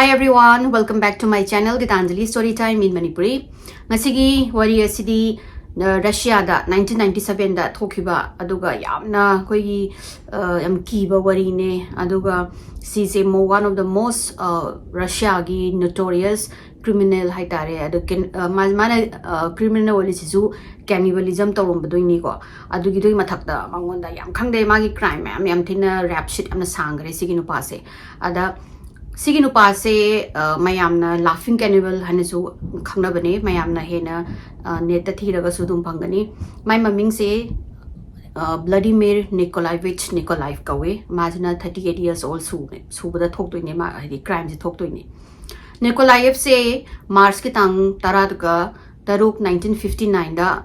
Hi everyone, welcome back to my channel Gitanjali Storytime in Manipuri. Ngasigi wari asidi Russia da 1997 da thokiba aduga yamna koi yam kiba wari ne aduga sise mo one of the most Russia gi notorious criminal haitare adu mana criminal wali sisu cannibalism tawrombadoi ko adugi doi mathakda mangonda yam khangde magi crime yam thina rap shit amna sangre sigi nupa se ada Sigi nupa se mayamna laughing cannibal hanasu khangna bane mayamna hena net thiraga sudum phangani my maming se Vladimir Nikolayev kawe majna 38 years old subada thoktoine ma hadi crime je thoktoine Nikolayev se Mars ki tang taraduga taruk 1959 da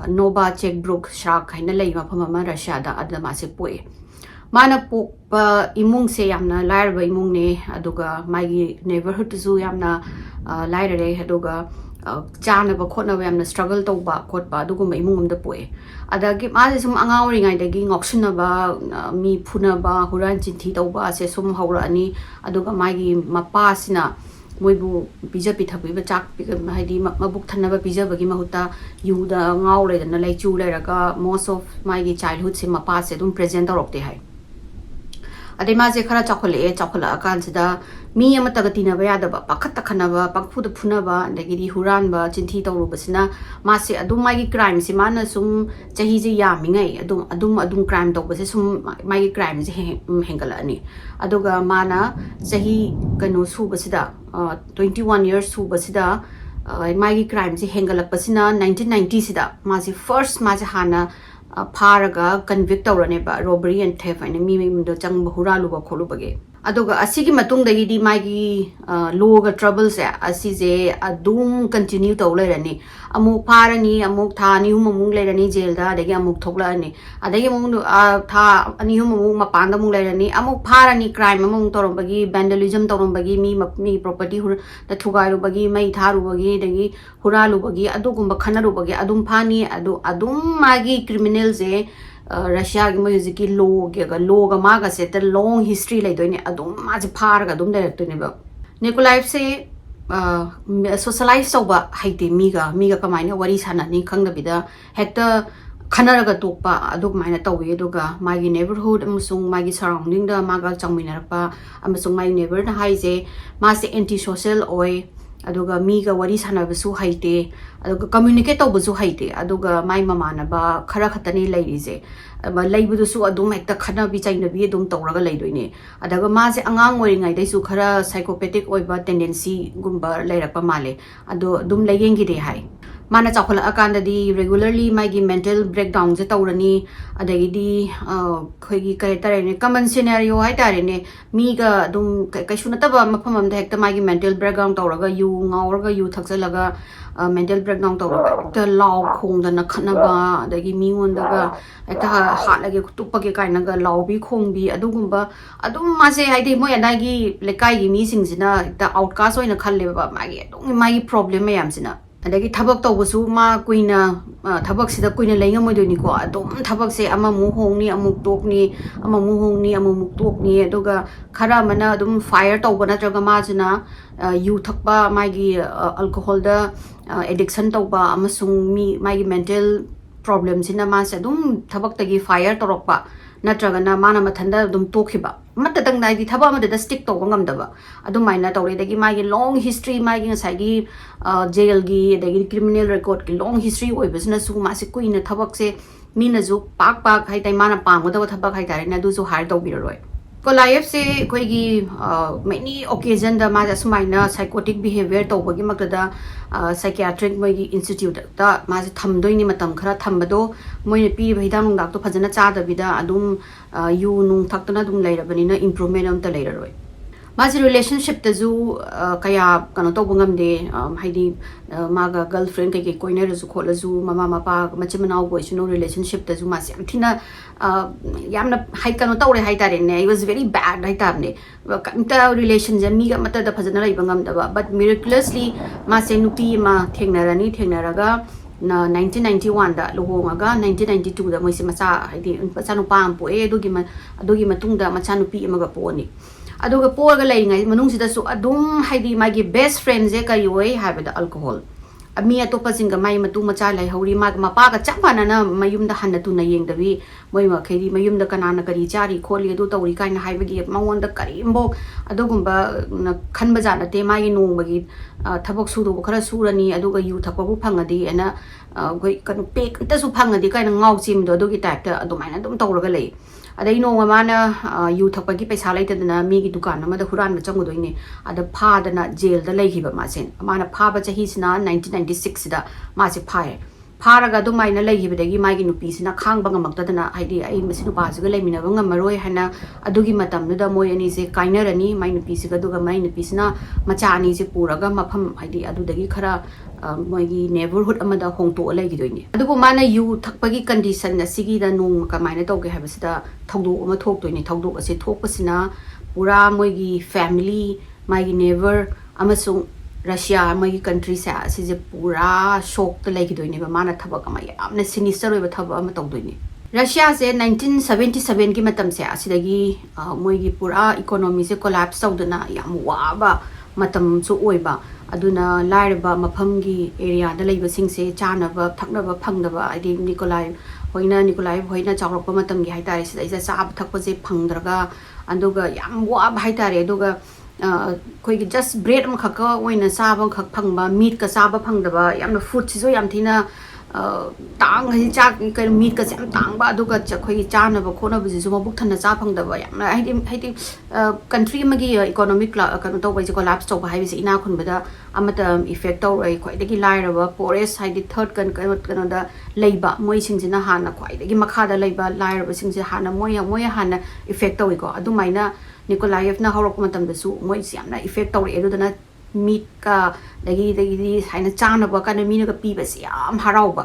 Nova Czechbrook shark haina leiwa phama Russia da adama se poe Mana pokpa imung se yamna lairba imung ne aduga magi neighborhood zu yamna lairare aduga chana ba khotna yamna struggle tawba khotba aduguma imung amda poe adagi ma sum angawri ngai dagi ngoksuna ba mi phuna ba huran chinthi tawba se sum hawra ani aduga magi mapa sina moibu pija pithabi ba chak haidi mabuk thanna ba pija bagi mahuta yuda ngawle na laichu lairaga most of magi childhood se mapa se dum present rokte hai Además, khara chakhola kansida mi amata tina bayada ba pakata khanaba pakphuda phunaba dagiri huranba chinthi tawrubasina mase adum magi crime si mana sum chahi je yamingai adum crime tawbase sum magi crime je hengala ani aduga mana chahi kanu subasida 21 years subasida magi crime je hengalakpasina 1990 sida mase first mase hana Paraga convict ba robbery and theft and me do chang bahura luba kholuba aduga asigi matung da di magi loga troubles asise adum continue tawlerani amuk parani amuk thani hum amuk lerani jail da dagi amuk thoklani adagi mung tha ani hum amuk mapanda mung lerani amuk parani crime amung torombagi vandalism torombagi mi property da thugai bagi mai tharu bagi dagi huralu bagi adugumba khanaru bagi adum phani adum magi criminals Russia gi music ki law ga ma ga set long history lai doine adum ma je phar ga adum direct ne ba Nikolayev se socialize soba haite miga kamaina wari sana ni khangda bida hekta khanara ga tokpa aduk maina tawi aduga magi neighborhood amusung magi surrounding da maga changmina pa amusung magi neighbor na haije ma se anti social oi aduga miga wari sana basu haite aduga communicate to basu haite aduga mai mamana ba khara khatani lairize ba laibudu su adum ekta khana bi chaina bi adum tawraga laidoine adaga ma se angang oi ngai dai su khara psychopathic oi ba tendency gumba lairakpa male adu dum layengi de hai mana chakhola akanda di regularly magi mental breakdown je tawrani adagi di khoigi kai tare ne common scenario hai tare ne mi ga dum kaisuna taba mafam am da hekta magi mental breakdown tawraga yu ngawraga yu thaksalaga mental breakdown tawraga ta law khong da na khana ba adagi mi ngon daga ekta hatlage tupage kaina ga law bi khong bi adugumba adum ma se haide moi adagi lekai gi mi singsina ekta outcast oina khalle ba magi adum magi problem mayam sina adagi thabak tawbusu ma kuina thabak sida kuina lenga moidoni ko adum thabak se ama mu hongni amuk tokni ama mu hongni amuk tokni aduga khara mana adum fire tawbana traga ma jina yu thakba magi alcohol da addiction tawba amasung mi magi mental problems ina ma se adum thabak tagi fire torokpa natraga na mana mathanda adum tokhiba matta tang dai di thaba ma da stick to ngam daba adum maina tawre dagi magi long history magi sagi jail gi dagi criminal record ki long history oi business su ma se kuina thabak se mina ju pak hai tai mana pang da thabak hai tare na du ju har do biroi Nikolayev se koigi many occasion da ma sumaina psychotic behavior tawbagi makda psychiatric moigi institute da ma se thamdoini matam khara thambado moine pi bhidang dak to phajana cha da bida adum yu nung thaktana dum lairabani na improvement am ta lairaroi Mazi relationship tazu kaya kano to bungam de haidi maga girlfriend kay koiner zu khola zu mama mapa machimanaw boy no relationship tazu masi amthina yamna hai kano to re hai tare ne it was very bad hai tar ne kamta relation jami ga mata da phajana lai bangam da but miraculously ma se nupi ma thengnaraga na 1991 da luhongaga 1992 da moi se macha haidi macha nupa am poe adugi matung da macha nupi amaga poni aduga porga laingai manungsida su adum haidi magi best friend je kari oi habada alcohol ami atopa singa mai matu macha lai hauri ma mapa ga chapana na mayum da hanna tu na yeng dawi moi ma kheri mayum da kanana kari chari kholi adu tawri kaina haibagi mangon da kari mbo adugumba khanba jana te mai no magi thabak su do khara surani aduga yu thakwa bu phangadi ana goi kanu pek ta su phangadi kaina ngau chim do adugi type ta adumaina dum tawraga lei adai no mana yu thakpagi paisa laitadana mi gi dukan amada huran ma changudoine ada phadana jail da leihiba ma sen mana phaba chahi sina 1996 da ma se phae pharaga du maina leihibadagi magi nupi sina khangba ngamakdana haidi ai masinu bajiga leimina ba ngamaroi hana adugi matam da moi ani se kainarani mai nupi siga duga mai nupi sina macha ani se puraga mafam haidi adudagi khara moigi neighborhood amada hongto leigidoine adugo mana yu thakpagi condition asigi da nong kamaina tawge habasida thawdo ama thoktoine thawdo ase thokpasina pura moigi family magi neighbor amasung Russia magi country sa asije pura shock to leigidoine ba mana thabak ama yamna sinister oiba thaba ama tawdoine Russia se 1977 ki matam se asidagi moigi pura economy se collapse tawdana yam waba matam su oiba aduna lairba mafamgi area da leiba singse chanaba thaknaba phangdaba adi Nikolayev hoina chawrokpa matamgi haitare sida isa saab thakpa je phangdraga anduga yam waba haitare aduga koi just bread am khaka oina saba khak phangba meat ka saba phangdaba yamna food sizo yam thina tang hi chak ka meat ka sam tang ba aduga khoi chana ba khona bu jisu mabuk thana cha phangdaba yamna haidi country magi economic ka no to ba collapse to ba haibise ina khunbada amata effect to roi khoi dagi lairaba poorest haidi third kan da leiba moi singsina hana khoi dagi makha da leiba lairaba singse hana moi hana effect to ko adumaina Nikolayev na horok matam da su moi siamna effect tawre edudana meat ka dagi haina chana ba kana mina ka pi ba siam harauba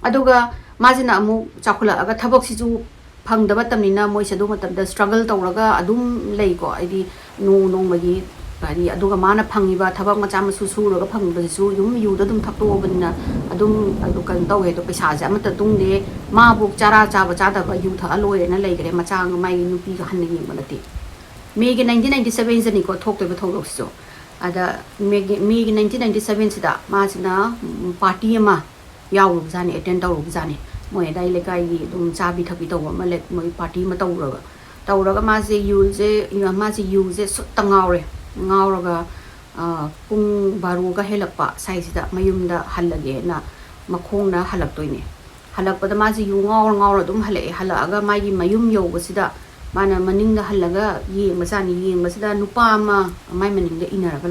aduga majina amu chakhula aga thabak si ju phangdaba tamnina moi sadu matam da struggle tawraga adum lei ko aidi no magi bari aduga mana phangiba thabak macha masu suraga phangba su yum yu da dum thakto banina adum adu kan tawe to paisa ja amata tungde ma buk chara cha ba cha da ba yu tha loi na lei gare macha mai nupi ga hanni ngi Megi 1997 zani ko thok to thok so ada megi 1997 sida ma sina party ma yaw zani attend taw zani moi dai le kai dum chabi thabi taw ma le moi party ma tawraga ma se yu je su tangaure pung baru ga helakpa sai sida mayum da halage na makhong na halak toine halakpa da ma se yu ngaur dum halaga mai mayum yo sida mana maning da halaga yeng masida nupa ma mai maning da inaraga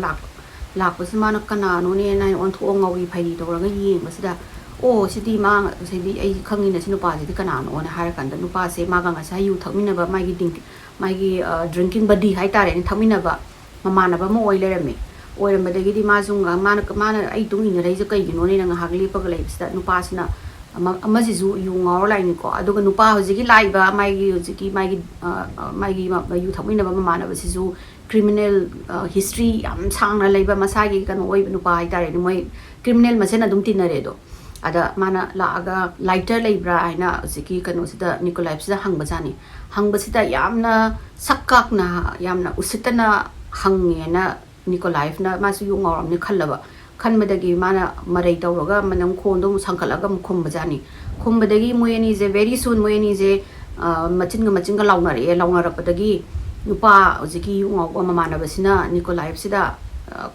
lak mana kana no ne nai on tho ngawi phai toraga yeng masida o sidi ma sidi ai khangi na sinupa sidi kana no na har kan da nupa se ma ga ngasa yu thakmina ba mai gi drinking buddy hai tare ni thakmina ba mamana ba mo oi lerame oiramdagi di ma junga mana ai tung ina reisa kai gino ne nga hagli pa galai sida nupa sina ama jisu yu ngor lai ni ko aduga nupa hojigi lai ba mai gi yu thamina ba mana ba sisu criminal history am sang na lai ba masagi kan oi nupa ai tare ni moi criminal masena dum tinare do ada mana la aga lighter lai bra aina jiki kan sida Nikolayev sida hangba sida yamna sakkak na yamna usitana hange na Nikolayev na masu yu ngoram ni khallaba khanbadagi mana marai tawraga manam khondum sangkalaga khumbajani khumbadagi moyani je very soon moyani je machinga launarapdagi nupa ojiki ngau mamana basina Nikolayev sida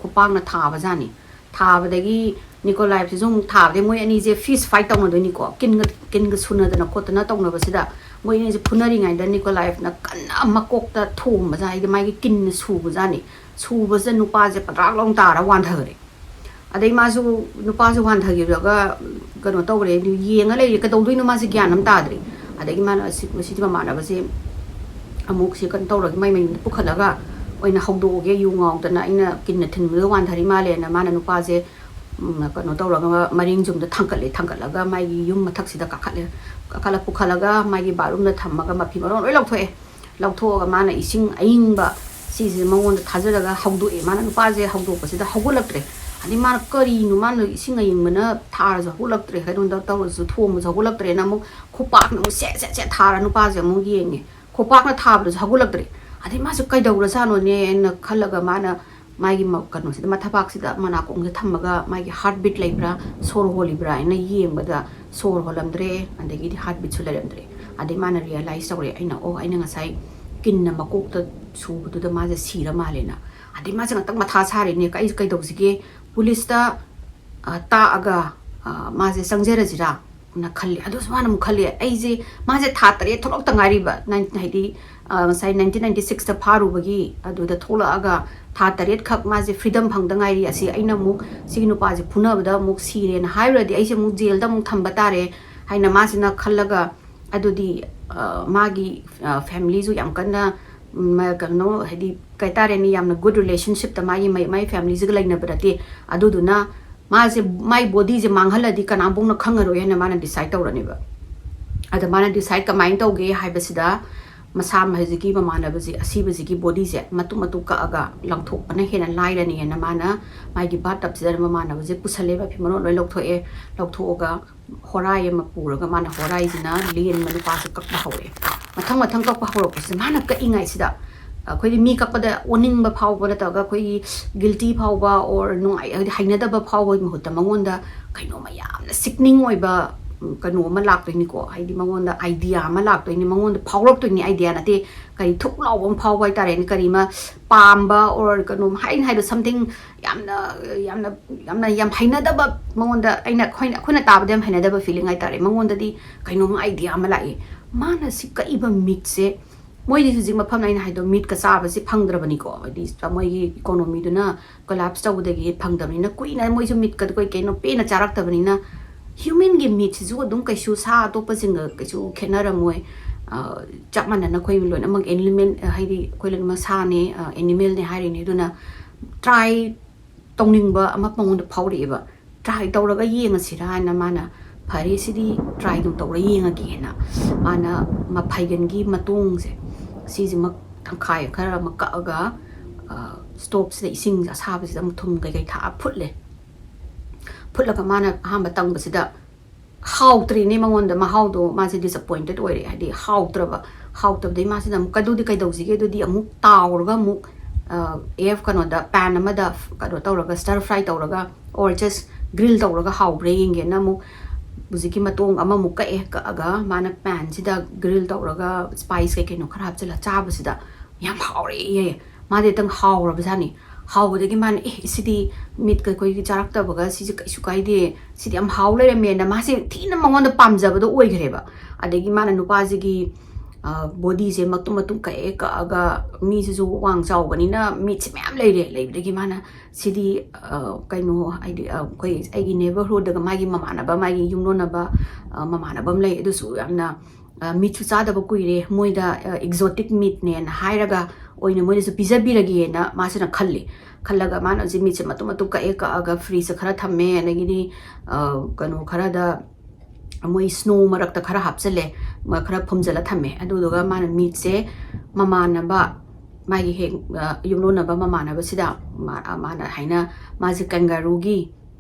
kupang na thabajani thabadagi Nikolayev jung thabde moyani je fish fight tawna ko kinga suna dana kotana tawna basida moyani je phunari ngai da Nikolayev na kanna makok ta thum bajai mai kin su bajani subaja nupa je patrak long tara wan thare adai ma su nupa su wan thagi ga kano tawre yenga le ka tawdui nu ma se gyanam tadri adai ma si mana ba se amuk se kan tawra mai pukhalaga oina hongdo ge yu ngong tana ina kinna thin mu wan thari ma le na mana nupa je kano tawra maring jum da thangkalaga mai yum mathak sida kakala pukhalaga mai barum da thammaga mapi maron oi lautho ga mana ising aingba size mangon da thajaraga hawdo e mana nupa je hawdo pasida hawgolaktre ani mana kari nu mana isinga yingmana thar ja hawgolaktre haidon da taw su thom ja hawgolaktre na mu khopak na mu se thara nupa je mu yenge khopak na thab ja hawgolaktre ꯑꯗꯩ ꯃꯥꯁꯨ ꯀꯩꯗꯧꯔꯖꯥꯠꯅꯣꯅꯦ ꯅ ꯈꯜꯂꯒ ꯃꯥꯅ ꯃꯥꯒꯤ ꯀꯩꯅꯣꯁꯤꯗ ꯃꯊꯕꯥꯛꯁꯤꯗ ꯃꯅꯥꯀꯣꯡꯁꯦ ꯊꯝꯃꯒ ꯃꯥꯒꯤ heart ꯕꯤꯠ ꯂꯩꯕ꯭ꯔꯥ ꯁꯣꯔ ꯍꯣꯜꯂꯤꯕ꯭ꯔꯥ ꯍꯥꯏꯅ ꯌꯦꯡꯕꯗ ꯁꯣꯔ ꯍꯣꯜꯂꯝꯗ꯭रे ꯑꯗꯒꯤꯗꯤ ꯍꯥꯔꯠ ꯕꯤꯠꯁꯨ ꯂꯩꯔꯝꯗ꯭रे ꯑꯗꯩ ꯃꯥꯅ ꯔꯤꯌꯦꯂꯥꯏꯁ ꯇꯧꯔꯦ ꯑꯩꯅ ꯉꯁꯥꯏ ꯀꯤꯟꯅ ꯃꯀꯣꯛꯇ ꯁꯨꯕꯗꯨꯗ ꯃꯥꯁꯦ ꯁꯤꯔ ꯃꯥꯜꯂꯦꯅ ꯑꯗꯩ ꯃꯥꯁꯦ ꯉꯥꯛꯇꯪ ꯃꯊꯥ ꯁꯥꯔꯤꯅꯦ ꯀꯩꯗꯧꯁꯤꯒꯦ ꯄꯨꯂꯤꯁꯇ ꯇꯥꯛꯑꯒ ꯃꯥꯁꯦ ꯆꯪꯖꯔꯁꯤꯔꯥ ꯅ ꯈꯜꯂꯤ ꯑꯗꯨꯁꯨ ꯃꯥꯅ ꯑꯃꯨꯛ ꯈꯜꯂꯤ ꯑꯩꯁꯦ ꯃꯥꯁꯦ ꯊꯥ 7 ꯊꯣꯛꯂꯛꯇ ꯉꯥꯏꯔꯤꯕ ꯍꯥꯏꯗꯤ ꯉꯁꯥꯏ 1996ꯗ ꯐꯥꯔꯨꯕꯒꯤ ꯑꯗꯨꯗ ꯊꯣꯛꯂꯛꯑꯒ ꯊꯥ 8 ꯈꯛ ꯃꯥꯁꯦ ꯐ꯭रीडम ꯐꯪꯗ ꯉꯥꯏꯔꯤ ꯑꯁꯤ ꯑꯩꯅ ꯑꯃꯨꯛ ꯁꯤꯒꯤ ꯅꯨꯄꯥꯁꯦ ꯐꯨꯅꯕꯗ ꯑꯃꯨꯛ ꯁꯤꯔꯦꯅ ꯍꯥꯏꯔꯨꯔꯗꯤ ꯑꯩꯁꯦ ꯑꯃꯨꯛ ꯖꯦꯜꯗ ꯑꯃꯨꯛ ꯊꯝꯕ ꯇꯥꯔꯦ ꯍꯥꯏꯅ ꯃꯥꯁꯤꯅ ꯈꯜꯂꯒ ꯑꯗꯨꯗꯤ ꯃꯥꯒꯤ ꯐꯦꯃꯤꯂꯤꯁꯨ ꯌꯥꯝ ꯀꯟꯅ ꯀꯩꯅꯣ ꯍꯥꯏꯗꯤ ꯀꯩ ꯇꯥꯔꯦꯅꯤ ꯌꯥꯝꯅ ꯒꯨꯗ ꯔꯤꯂꯦꯁꯟꯁꯤꯞꯇ ꯃꯥꯒꯤ ꯐꯦꯃꯤꯂꯤꯁꯤꯒ ꯂꯩꯅꯕ ꯅꯠꯇꯦ ꯑꯗꯨꯗꯨꯅ मासे माई बॉडी से मांगहलदी कनाबोंना खंगरोय है माना डिसाइड तौरनेबा अद माना डिसाइड कमाइन तौगे हाइबसिदा मसा महजिकी ममानबजी असीबजिकी बॉडी से मतु मतु कअगा लंगथोपना हेना लाइरनी है माना मागी बातब से ममानबजे पुसलेबा फिमनो लोय लौथोगा होराय म पुरगा माना होराय जिना लेन मनु पास ककबा हौरे मथंग मथंग ककबा हौरपसे माना कइंगाय सिदा अखोई मी कपदा ओनिंग फाउबा नतगा अखोई गिल्टी फाउबा और नुंगाई हाइनदबा फाउबा महुत मंगोंदा कइनो मयामना सिकनिंग ओइबा कनो म लाक्तोइनिको हाइदि मंगोंदा आइडिया म लाक्तोइनि मंगोंदा फाउरक्तोइनि आइडिया नते करि थुक लाउबम फाउबा तारेनि करिमा पाम्बा और कनो हाइन हाइदो समथिंग यामना यामना यामना याम हाइनदबा मंगोंदा आइना खोइना ताबदे याम हाइनदबा फीलिंग आइ तारे मंगोंदादि कइनो आइडिया म लाइ माना सि कइबा मिक्से मोई हुजिक मफम नाइन हाइदो मीट का चाबसे फंगद्रबनिको हदि मोई इकोनोमी दुना कोलैप्स तौदगी फंगदबनिना कुइना मोइसु मीट का कोइ केनो पेना चारक्तबनिना ह्यूमन गे मीट सिजु अदुम कैसु सा अतोप सिंग कैसु खेनरमोय चप मानना कोइ लोइन अमग एनिमल हाइदि कोइ लोइन साने एनिमल ने हाइरिनि दुना ट्राई तौनिंगबा अमा पंगोंद फाउरेबा ट्राई तौरगा येंगसिरा हाइना माना फरे सिदी ट्राई दु तौरा येंगगेना माना मफाइगनगी मतोंगसे सिजिमक तंखाय खरा मकअगा स्टोव से इसिंग असाबसिदा थुम कई था फुटले फुटलगा माना अहम तंगबसिदा हाउत्रीने मंगोंदा महाउदो मासे डिसअपॉइंटेड ओइरे हाइदि हाउतबदे मासिदा कदुदि कइदौसिगे दुदि अमुक ताउरगा अमुक एफ कनोदा पैन अमदा कनो तौरगा स्टर फ्राई तौरगा और जस्ट ग्रिल तौरगा हाउब्रे येंगेना अमुक बुजिकी मतोंग अमा मुक्का कअगा माना पैन सिदा ग्रिल तौरगा स्पाइस कइनो खरा हपचला चाबसिदा याम हाउरे ये मादे तंग हाउरबजानी हाउबदगी मान सिदी मीट का कोई चारक्तबगा सिजे कइसु काइदे सिदी याम हाउ लेरमेना मासे थीना मंगोंदा पामजबदो ओइग्रेबा अदगी माना नुपाजिगी बॉडी से मतु मतु कअगा मीसिजु वांग चाउबनिना मीट से मैम लेबदगी माना सिदी कइनो आइदि कोइ आइगी नेबरहुड दगा मागी ममानबा मागी युमनोनबा ममानबम लै अदुसु यामना मीटु चादबा कुइरे मोइदा एक्सोटिक मीट ने हाइरगा ओइना मोइसु पिजबिरगेना मासना खल्लगा माना जि मीट से मतु मतु कअगा फ्रीज खरा थम्मे अनगिनि कनो खरादा मोई स्नो मरक्ता खरा हापचले खरा फुमजला थम्मे अदुदुगा माना मीट से ममानबा मागी हे युमनोनबा ममानबा सिदा माना हाइना माजे कंगारूगी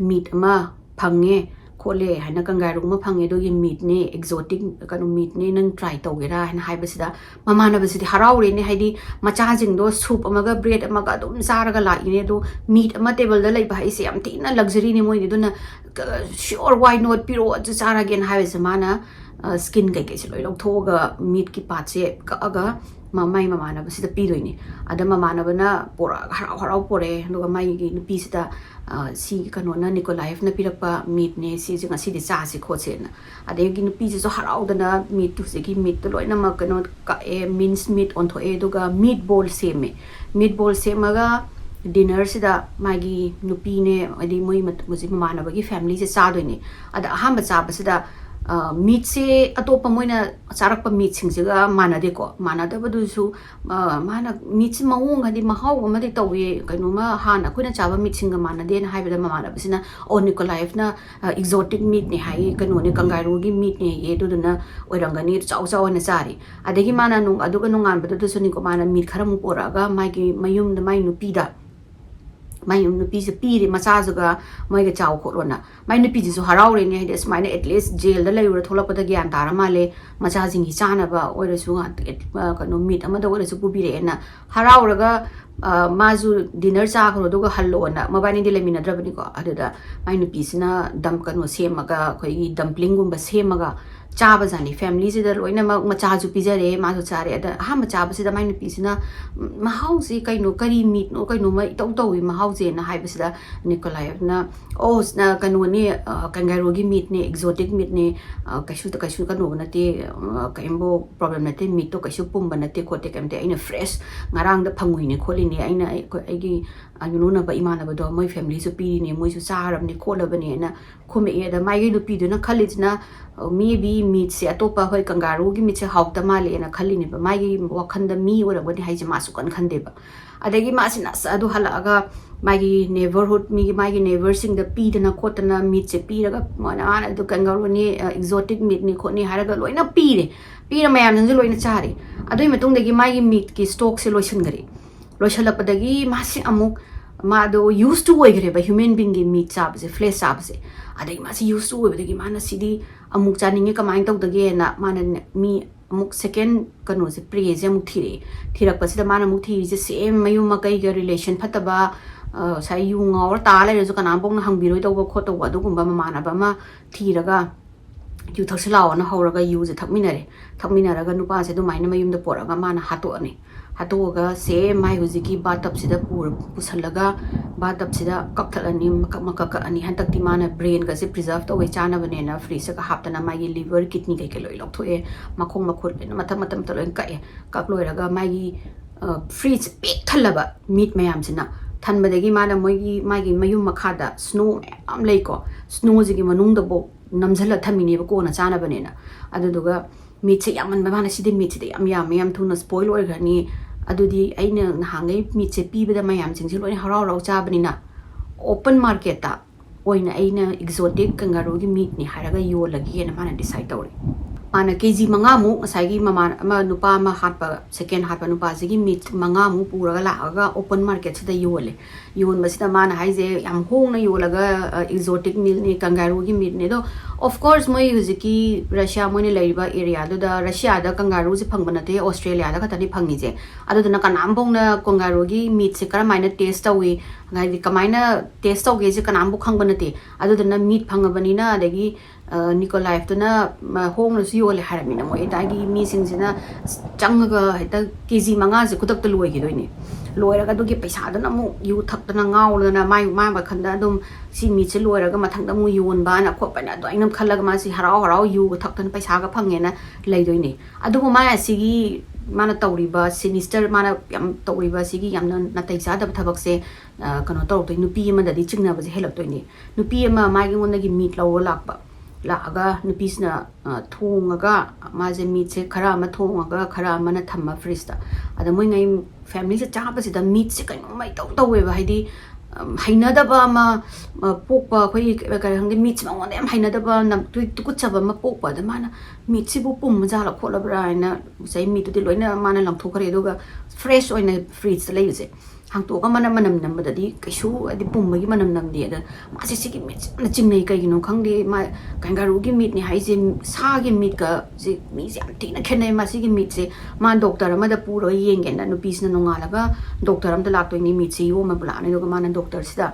मीट अमा फंगे खोले हाइना कंगारू मा फंगे दोगी मीट ने एक्सोटिक कनो मीट ने नंग ट्राई तौगेरा हाइना हाइबसिदा ममानबसिदि हराउरेने हाइदि मचाजिंगदो सूप अमगा ब्रेड अमगा दुम चारगा लाइने दो मीट अमा टेबल दा लैबा हाइसे याम थीना लग्जरी ने मोइदि दुना श्योर वाइ नॉट पिरो अजु चारागेन हाइबसे माना स्किन कई से लोई लौथोगा मीट की पार्ट से कअगा माई ममानबसिदा पीदोइने अदा ममानबना पोरा हराउ हराउ पोरे दुगा माई नुपीसिदा सी कनोना निकोलायव न पिरक्पा मीट ने सी जंगा सी दि चासे खोसेना अदेगी नुपीसिसो हराउदना मीट तुसेगी मीट लोइना म कनो मिन्स मीट ऑनथोए दुगा मीट बॉल सेमगा डिनर सिदा मागी नुपी ने अदि मोइ मुजि ममानबगी फैमिली से चादोइने अदा अहम चाबसिदा मीट से अतोप मोइना चारक्पा मीट सिंगसिगा मानदेको मानदबदुसु माना मीट से मवोंग हदि महाउ अमदि तौए कइनोमा हाना कोइना चाबा मीट सिंगा मानदेन हाइबदा ममानबसिना ओ निकोलायवना एक्सोटिक मीट ने हाइ कइनोने कंगारूगी मीट ने ये दुदुना ओइरंगनी चाउ चाउ ने चारि अदगी माना नुंग अदुगा नुंगानबदुसु निको माना मीट खरमु पोरागा मागी मयुम द माइ नुपीदा mai nupi se piri macha juga moi ga chaw khorona mai nupi ji su haraure ne hide smaina at least jail da leura thola pada gyan tara male macha jing hi chana ba oira su ka no meet amada oira su pubi re na haraura ga mazu dinner cha khoro do ga hallo na mabani de lemina drabani ko aduda mai nupi sina dam kanu semaga khoi dumpling gumba semaga chaba jani family se da loina macha ju pijare ma ju chare ada ha ma chaba se da mai nupi sina mahau si kai no kari meat no kai no mai tau tau wi mahau je na hai basida Nikolayev na na kanu ni kangaroo gi meat ne exotic meat ne kashu kanu na te kaimbo problem na te meat to kashu pum na te khote kam te aina fresh ngarang da phangui ne kholi ne aina ai gi ayunu na ba imana ba do moi family su pi ne moi su charam ne khola ba ne na khome e da mai gi du pi du na khalit na maybe meat se atopa hoi kangaroo gi meat se hauk ta male na khali ne ba mai gi wakhan da mi ora ba ni hai je ma su kan khan de ba adagi ma sin as adu hala aga magi neighborhood mi magi neighbor sing da pi na khot na meat se pi raga mana ana du kangaroo ni exotic meat ni khot ni haraga loina pi ra mayam jang loina chari adui matung dagi magi meat ki stock se loisan gari loisala padagi ma si amuk ma do used to oi gare ba human being gi meat sab se flesh sab se adagi ma si used to oi dagi mana sidi amuk chaninge kamain tau dagi na mana mi amuk second kanu se praise amuk thirak pasida mana amuk thiri je same mayu ma kai ga relation phataba sai yu ngawr ta le ju kana bong na hangbiroi tau ba khot tau ba du gumba mana ba ma thiraga yu thaksilao na hawraga yu je thakminaraga nupa se du maina mayum da poraga mana hato ani hatoga se mai hujiki batap sida pusalaga batap sida kakthalani makaka ani hantak ti mana brain ga se preserve to we chana bane na freeze ka haptana mai liver kidney kai keloi lok thoe makhong makhut na matam to loin kai kakloi raga mai freeze pik thalaba meat mayam sina thanbadagi mana moigi magi mayum makhada snow am leiko snow jigi manung da bo namjala thamini ba ko na chana bane na aduduga meat se yaman ba mana sidi meat se yam thuna spoil oi gani adudi aina nahangai meat se pibada mayam jingsi loi harau rau cha bani na open market ta oina aina exotic kangaroo gi meat ni haraga yo lagi na mana decide tawri mana kg manga mu asai gi mama ama nupa ma hatpa second hatpa nupa sigi meat manga mu puraga la aga open market sida yole yon basida mana haije yam hong na yolaga exotic meat ni kangaroo gi meat ne do of course moi hujiki Russia moi ne laiba area do da Russia da kangaroo se phangba na te Australia da khatani phangi je adu na kanam bong na kangaroo gi meat se kara maina taste tawi ngai kamaina taste tawge je kanam bu khangba na te adu na meat phangabani na adagi Nikolayev to na hong na su yole haramina mo itagi mi singsina changaga heta kg manga se kutak to loi gi doini loiraga dugi paisa da na mu yu thak na ngaw na mai ba khanda dum si mi che loiraga mathang da mu yun ba na khop na do ainam khallaga ma si harau yu thak tan paisa ga phange na lei doini adu ma sigi mana tawriba sinister mana yam tawriba sigi yam na taisa da thabak se kano taw to nupi ma da di chingna ba je helap toini nupi ma ma gi ngon gi meat law lakpa laga nupisna thongaga ma je meat se khara ma thongaga khara ma na thamma freeze da ada moi ngai family se chaba se da meat se kaino mai taw we ba haidi hainada ba ma pokpa khoi ka hang meat ma ngon em hainada ba nam tu ku chaba ma pokpa da mana meat se bu pum ja la khola bra na sai meat tu loina mana lam thokare do ga fresh oina freeze le use hang to ka manam nam da di kaishu adi pum gi manam nam di da ma se gi meat na chingnei kai no khang de ma kangaroo gi meat ni hai je sa gi meat ka je mi jam ti na khenai ma gi meat se ma doctor ma da puro yeng gen na no pis na nonga laga doctor am da lak to ni meat se yo ma bla ne do ma na doctor sida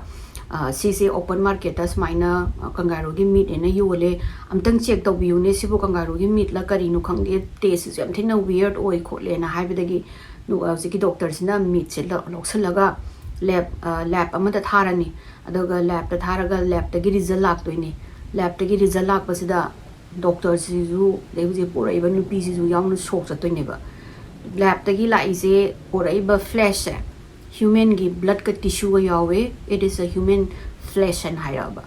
si open market as maina kangaroo gi meat ena yole amtang check to biu ne sibu kangaroo gi meat la kari no khang de taste jam thina weird oi khole na hai bidagi no sigi doctor sina meat se loksalaga lab amada tharani adoga lab ta tharaga lab ta gi result lak to ni lab ta gi result lak pasida doctor si ju de je pora iba nu pi si ju yaung no sok cha to ni ba lab ta gi la ise pora iba flesh human gi blood ka tissue ga yawe it is a human flesh and hairaba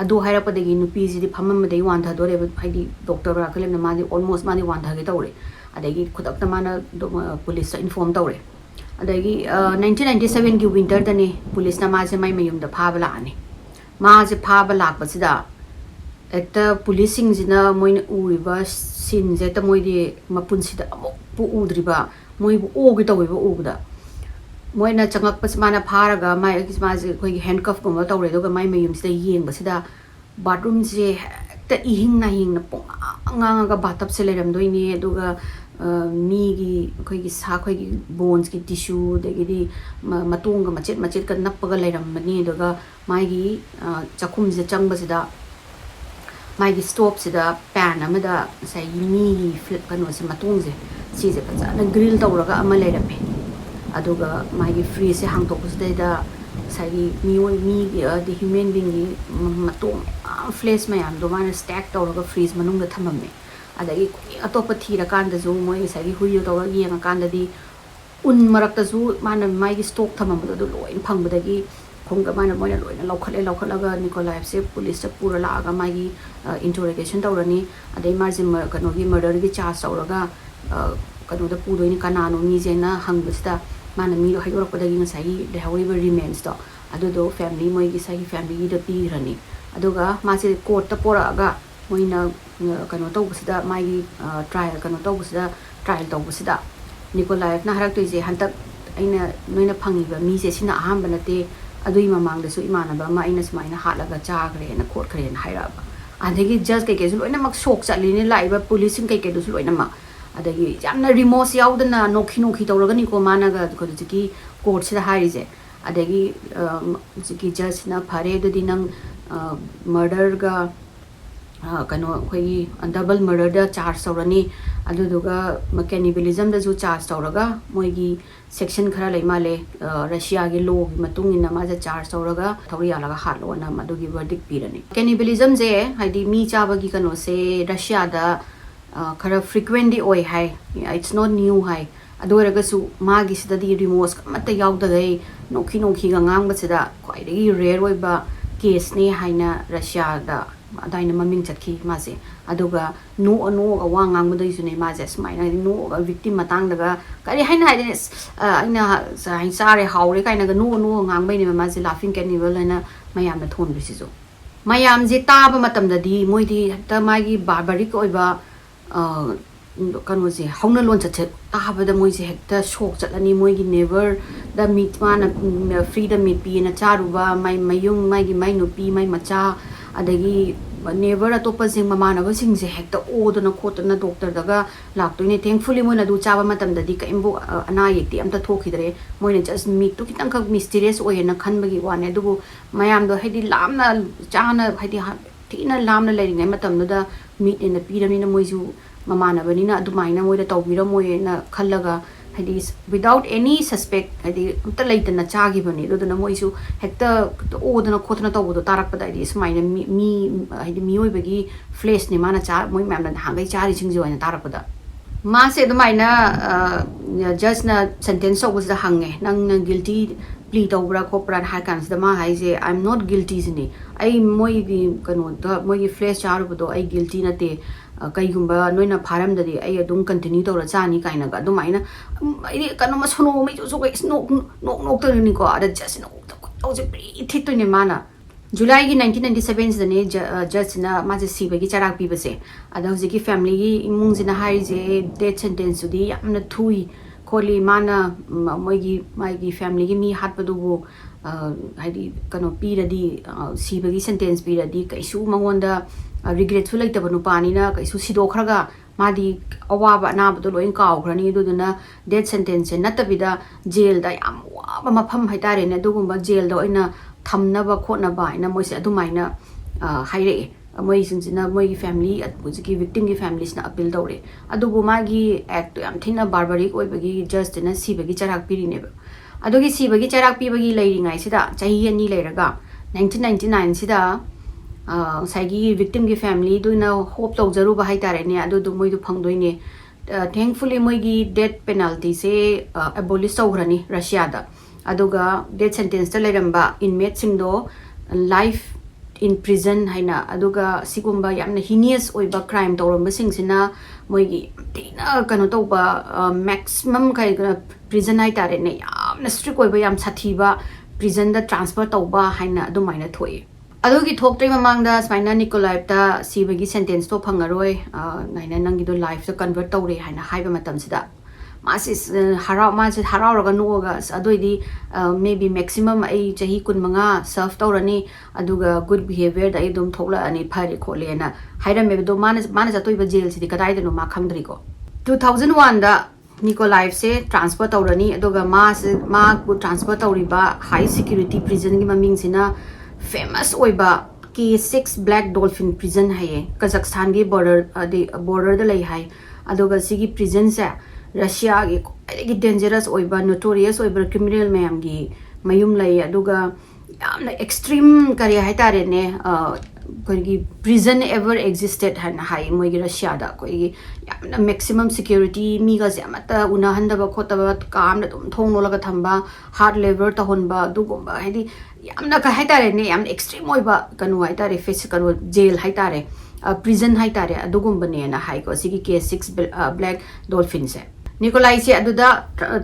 adu hairapa de gi nu pi si di phamam de wan tha dore ba haidi doctor ra kale na ma di almost ma di wan tha ge tawre adagi khudak ta mana police inform tawre adagi 1997 gi winter da ni police na ma je mai mayum da phaba la ani ma je phaba lak ba sida ekta policing jina moin uriba sin je ta moi di mapun sida pu udriba moi bu o gi tawi ba o da moina changak pas mana pharaga mai maji khoi handcuff gumba tawre doga mai mayum sida yeng basida bathroom je ta ihing na pong anga ga batap se leram doini aduga mi gi khoi gi sa khoi gi bones gi tissue degi di matung ga machet ka nappaga leram mani aduga mai gi chakhum je chang basida mai gi stop sida pan amada sai mi gi flip kanu se matung je si je pa na grill tawraga ama lerame aduga mai gi freeze se hang tok da sai mi the human being gi matung flesh mayam do mana stack tawraga freeze manung da thamame adagi atopa thira kan da zo moi sai hui to ga yeng kan da di un marak ta zu mana mai gi stock thamam do loin phang badagi khong ga mana moi na loina lokhala ga Nikolayev se police ta pura la ga mai gi interrogation tawrani adai margin kano gi murder gi charge tawraga kano da pu do ni kanano mi je na hang basta mana mi do hayor padagi na sai de however remains do adu do family moi gi sai family da pi rani aduga ma se court ta pora ga moi na kano to busida mai gi trial kano to busida trial to busida Nikolayev na harak to je hantak aina noina phangi ba mi se sina aham banate adui mamang da su imana ba ma aina smaina halaga chagre na court kre na haira ba adagi judge kai ke su loina mak sok chatli ni lai ba police kai ke du su loina ma adagi jamna remorse yaudana nokhi tawraga ni ko mana ga ko ji court sida hari je adagi ji judge na phare du dinang murder ga kano khoi double murder da charge tawrani aduduga cannibalism da ju charge tawraga moi gi section khara lai male Russia gi law gi matung ina ma ja charge tawraga thawri ala ga halo na madugi verdict pirani cannibalism je haidi mi chaba gi kano se Russia da khara frequently oi hai it's not new hai adoraga su magi sida di remorse kamata yawda gai nokhi ga ngang ba sida khwai dagi rare oi ba case ne haina Russia da adaina maming chatki ma se aduga no ga wa ngang ma dai su ne ma je smaina no ga victim matang daga kari haina haina aina sai sare haure kaina ga no ngang bai ne ma je laughing cannibal na mayam na thon bisi jo mayam je ta ba matam da di moi di ta magi barbaric oi ba kano je hauna lon chat ta ba da moi je hekta shock chatani moi gi never da meat mana freedom meat pi na charu ba mai mayung mai gi mai no pi mai macha adagi never atopa sing mamana ba sing je hekta odona khotna doctor daga laktoine thankfully moina du chaba matam da di ka imbo ana yekti amta thokhidre moina just meat to kitang ka mysterious oye na khanbagi wane dubu mayam do hedi lamna chana hedi tina lamna leringai matam da meat in the pyramid na moisu mamana bani na adumaina moida tawbira moye na khallaga hedi without any suspect hedi amta leitana chagi bani do na moisu hekta odana khotna tawbo do tarak pada di smaina mi hedi mi oi bagi flesh ni mana cha moi mam na hangai chari singjo na tarak pada ma se adumaina judge na sentence was the hange nang guilty plea tawbra khopra har kan da ma hai je I'm not guilty sini ai moi gi kano da moi gi flesh charu do ai guilty na te kai gumba noina pharam da di ai adum continue tawra chani kaina ga adumaina ai kano ma sono mai jo ga nok to ni ko ada just no to je pretty thit to ni mana July gi 1997 da ne judge na ma je siba gi charak pi base ada hoji ki family gi imung jina hai je death sentence di yamna thui kholi mana moi gi family gi mi hat padu bu haidi kano pi da di siba gi sentence pi da di kaisu mangonda regretful like the nupa ni na kaisu sido khraga madi awaba na bdo loin kaw khrani du na death sentence natabida jail da yam wa mafam haitare ne dugumba jail da oina thamna ba khotna ba ina moi se adumaina haire moi sinjina moi family atbuji victim gi families na appeal dawre adubu magi act yam thina barbaric oi bagi just na sibagi charak piri ne adugi sibagi charak pi bagi leiringai sida chahi ani leiraga 1999 sida saigi victim gi family do na hope to jaru ba haitare ne adu du moi du phangdoi ne thankfully moi gi death penalty se abolish tawrani Russia da aduga death sentence ta leiramba inmate sing do life in prison haina aduga sigumba yamna heinous oiba crime tawramba sing sina moi gi tina kano to ba maximum kai prison haitare ne yamna strict oiba yam sathiba prison da transfer tawba haina adumaina thoi adugi thoktai mamangda smaina Nikolayev ta sibagi sentence to phangaroi naina nangi do life to convert tawre haina haiba matam sida masis harau masis harau raga noga adoidi maybe maximum ai chahi kun manga serve tawrani aduga good behavior da idum thola ani phari khole na haira me do mana jatoi ba jail sidi kadai denu ma khangdri ko 2001 da Nikolayev se transfer tawrani aduga ma ku transfer tawriba high security prison gi maming sina famous oiba K6 Black Dolphin prison hai Kazakhstan gi border da lai hai aduga sigi prison se Russia gi dangerous oiba notorious oiba criminal mayam gi mayum lai aduga yamna extreme kari hai tare ne koi prison ever existed han hai moi gi Russia da koi yamna maximum security mi ga jamata una handa ba khota ba kam na dum thong no laga thamba hard labor ta hon ba du gom ba hedi yamna ka hai tare ne yam extreme oiba kanu hai tare face kanu jail hai tare prison hai tare adu gom bane na hai ko sigi K6 Black Dolphin se Nikolai se aduda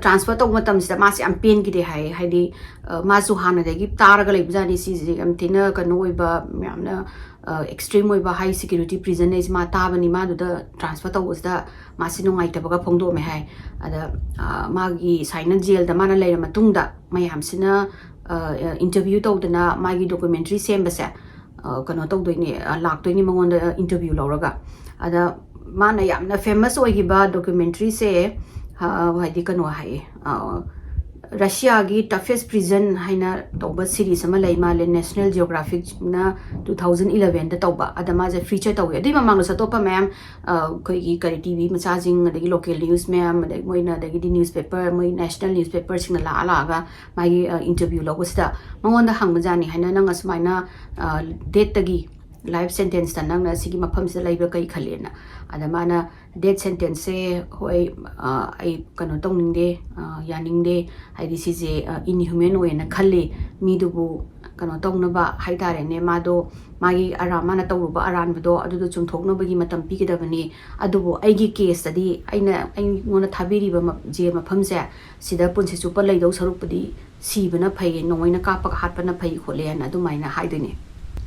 transfer to matam sida ma se am pen gi de hai di ma su hana de gi tar ga leib jani si ji am tina ka noi ba yamna extreme oi ba high security prison is ma ta bani ma duda transfer to usda ma si no ngai ta ba phong do me hai ada ma gi sign jail da mana leira matung da mayam sina interview to dana ma gi documentary sem ba se kano to do ni lak to ni mangon da interview lauraga ada mana yamna famous oigiba documentary se haidi kano hai Russia gi toughest prison haina toba series ama lai male National Geographic na 2011 da toba adama je feature tawe adi mamang lo satopa ma'am koi gi kari TV machajing adagi local news ma'am adagi moina adagi di newspaper moi national newspaper sing la ala ga mai interview lo sida mangon da hang majani haina nang asmaina date tagi life sentence ta nang na sigi mafam se laiba kai khalena adamana death sentence se hoi ai kano tongning yaning de haidi si je inhuman way na khalle mi dubu kano tongna ba haidare ne mado magi arama na tawruba aran bdo adu chungthokna bagi matam pi kidabani adubo aigi case tadi aina ngona thabiri ba je mafam se sida punsi chupa leidau sarupadi sibana phai noina ka pak hatpana phai khole na adumaina haidine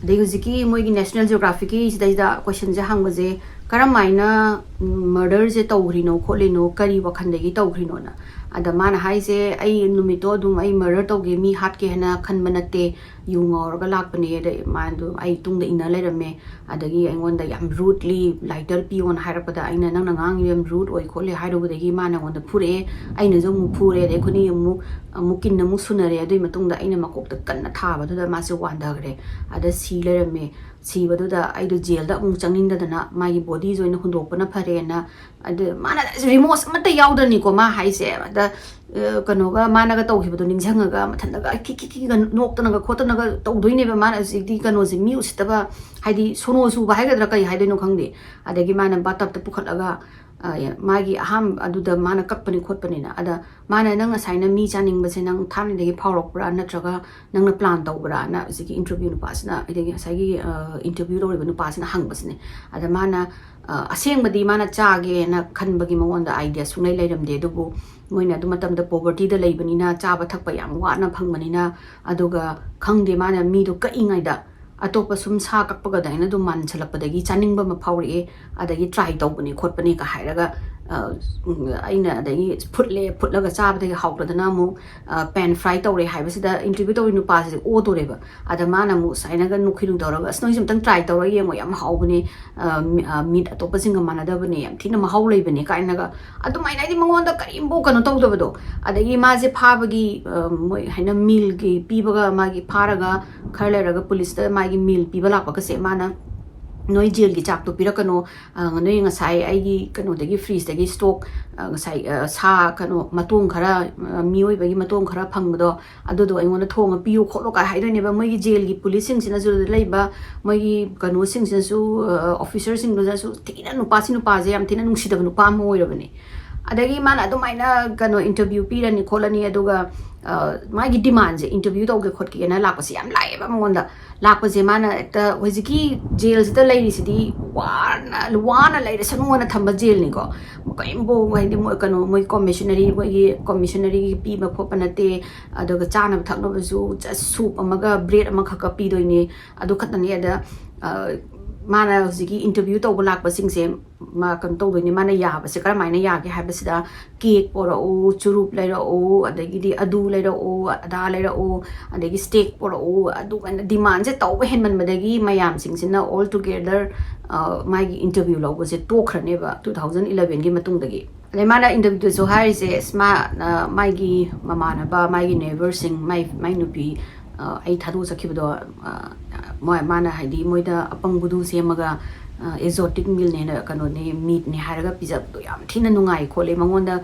Deguziki moigi National Geographic is the question Jahangwaze, Karamaina murder ze taugrino, colino, Kari wakandegi taugrino. Adamana haise, I numito dum I murder to give me hatkehana, kanmanate, yung or galakpane, the mandu, I tung the inner letter me, adagi, and one the yam rudely, lighter pea on Harapada, I nangang yam root or call a hide over the Gimana on the pure, I know pure, they could mukin the musunare, they matung the inamakok the kanataba to the massive one dagre, at the sea letter me. See whether the I do jail that Mungchangin the my body is in Hundopana Parena, and the mana remorse Mata Yauda Nikoma High say the Kanoga Managato, Hibuning Zangaga, Matanaga, Kiki, and Noctanaga, Kotanaga, doing never matters if the Ganos in Muse, Taba, Heidi Sonos who Hagadraka, Hideno Kangi, Adagiman and Bat up the Pukalaga. Magi ham adu the mana kapani khotpanina ada mana nang asaina mi chaning base nang thani de power of bra natraga nang na plan taw bra na sigi interview nu pasna ide sagi interview ro nu pasna hang basne ada mana aseng badi mana chage na khan bagi mawon da idea sunai leiram de dubu moina du matam da poverty da leibani na chaba thakpa yam wa na phangmani na aduga khangde mana mi do ka ingai da atop sum sa kakpaga daina du man chalakpadagi chaningba ma phawri adagi try tawbani khotpani ka hairaga aina adagi phutlaga chabadagi hawradana mu pan fry tawre haibasida interview tawri nu pasi o toreba adamana mu sainaga nukhinu tawraga asnoi sum tang try tawra yemo yam hawbani meat atopa singa manadabani yam thina ma hawleibani kainaga adumaina idi mangonda karimbo kanu tawdabado adagi maje phabagi moi haina meal gi pibaga magi pharaga kharleraga police da magi meal piba lakpa ka se mana noi jail gi chak to pirakano noi ngasai ai gi kano dagi freeze dagi stock ngasai sa kano matong khara mioi bagi matong khara phangdo adu do aingona thonga piu kholo ka haidone ba moi gi jail gi police sing sina zu leiba moi gi kano sing sina su officer sing do su tina nu pa je am tina nungsi da nu pa mo irabani adagi mana adumaina kano interview pirani kholani aduga magi demand je interview to ge khot ki na lakpa si am lai ba monda lakpa je mana ta hojiki jail ta lai ri sidi wana lai re sanu na thamba jail ni ko kaimbo wai di mo kano moi commissionary pi ba pho panate aduga chana thakno ba ju soup amaga bread ama khaka pi doi ni adu khatani ada mana huziki interview tawba lakpa singse ma kan tawdoni mana yaba se karamaina yage haibasida cake pora o churup laira o adagi di adu laira o ada laira o adagi steak pora o adu kan demand se tawba henman madagi mayam singsina all together my interview lawba se tokhrane ba 2011 gi matung dagi le mana interview so hari se sma my gi mamana ba my gi neighbor sing my nupi ai thadu sakibdo moi mana haidi moida apang budu semaga exotic meal ne na kano ne meat ne haraga pizza do yam thina nungai khole mangonda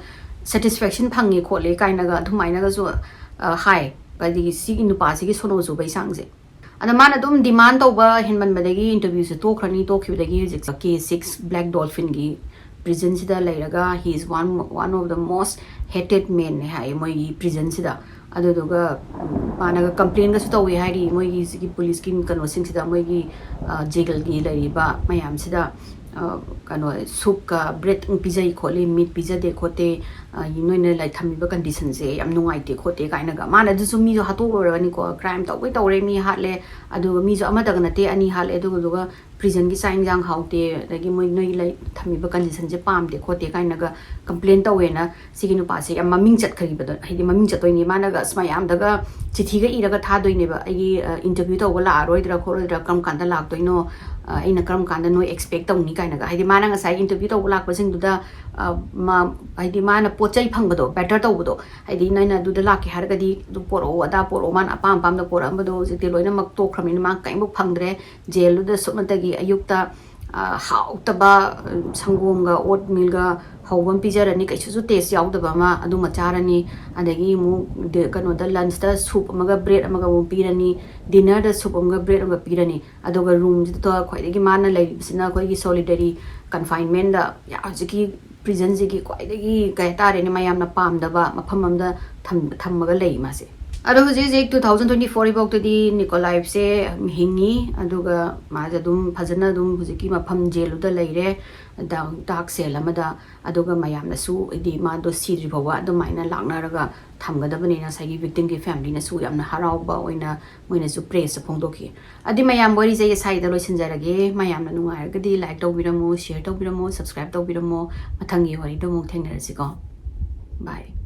satisfaction phangi khole kaina ga thumaina ga so hai badi si nupa si gi sono zo bai sangse ana mana dum demand toba hinman badagi interview se to khrani to khibdagi K6 black dolphin gi prison sida lairaga he is one of the most hated men ne hai moi prison sida aduga mana complain ga su tawi hari moi gi police ki kano sing sida moi gi jail gi lariba mayam sida kano soup ka bread pizza khole meat pizza de khote noina lai thamiba condition se yam nungai te khote kaina ga mana du mi jo hato rani ko crime tawi tawre mi hatle adu mi jo amada ga nate ani hal aduga prison gi saing jang haute dagi moi noi lai thamiba condition je pam de khote kaina ga complain tawe na sigi nu pa se yam maming chat khari ba hidi maming chat toini mana ga sma yam daga chithi ga iraga tha doine ba ai interview taw la roidra khorodra kam kanda lak toino aina karam kanda no expect tawni kaina ga hidi mana nga sai interview taw lak pasing duda ma hidi mana pochai phangbo better tawbo hidi naina duda lak ki harga di du poro ada poro man apam pam da poro amdo jete loina mak to khramina ma kaimbo phangdre jail da sumantagi ayukta hautaba sangomga oatmeal ga hawam pijarani kaisu taste yaudaba ma adu macharani adagi mu kano da lunch da soup amaga bread amaga mu pirani dinner da soup amaga bread amaga pirani adoga room to khwaidagi mana lai bisina khoi gi solitary confinement da ya hojiki prison jigi khwaidagi kai tare ni mayam na pamdaba mafam amda thammaga lei mase ado hujik 2024 ibok tadi Nikolayev se hingi aduga maja dum phajana dum hujiki mafam jail da leire dark cell amada aduga mayam na su idi ma do siri bawa adu maina lakna raga thamgadabani na sagi victim ki family na su yamna harauba oina moina su praise phongdoki adi mayam bori je sai da loisinjarage mayam na nungai gadi like tawbiramo share tawbiramo subscribe tawbiramo mathangi wari do mong thengnarasi ko bye